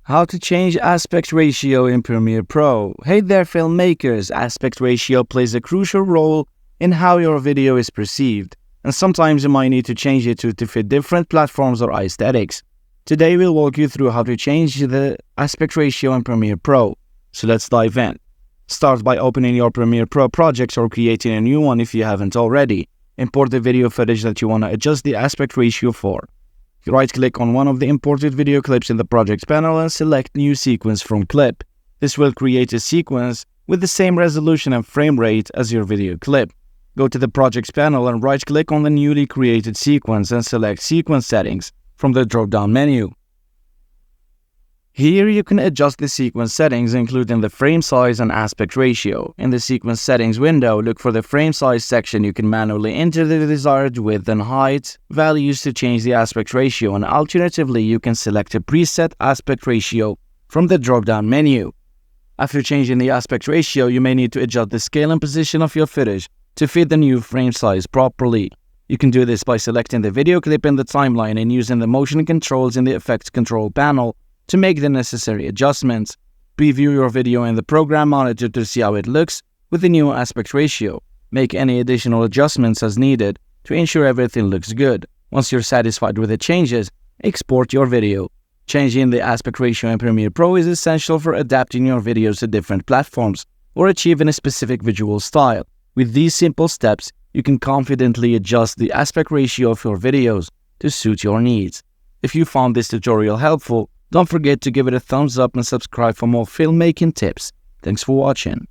How to change aspect ratio in Premiere Pro. Hey there filmmakers, aspect ratio plays a crucial role in how your video is perceived, and sometimes you might need to change it to fit different platforms or aesthetics. Today we'll walk you through how to change the aspect ratio in Premiere Pro. So let's dive in. Start by opening your Premiere Pro project or creating a new one if you haven't already. Import the video footage that you want to adjust the aspect ratio for. Right-click on one of the imported video clips in the project panel and select New Sequence from Clip. This will create a sequence with the same resolution and frame rate as your video clip. Go to the projects panel and right-click on the newly created sequence and select Sequence Settings from the drop-down menu. Here you can adjust the sequence settings, including the frame size and aspect ratio. In the sequence settings window, look for the frame size section. You can manually enter the desired width and height values to change the aspect ratio, and alternatively, you can select a preset aspect ratio from the drop-down menu. After changing the aspect ratio, you may need to adjust the scale and position of your footage to fit the new frame size properly. You can do this by selecting the video clip in the timeline and using the motion controls in the effects control panel to make the necessary adjustments. Preview your video in the program monitor to see how it looks with the new aspect ratio. Make any additional adjustments as needed to ensure everything looks good. Once you're satisfied with the changes, export your video. Changing the aspect ratio in Premiere Pro is essential for adapting your videos to different platforms or achieving a specific visual style. With these simple steps, you can confidently adjust the aspect ratio of your videos to suit your needs. If you found this tutorial helpful, don't forget to give it a thumbs up and subscribe for more filmmaking tips. Thanks for watching.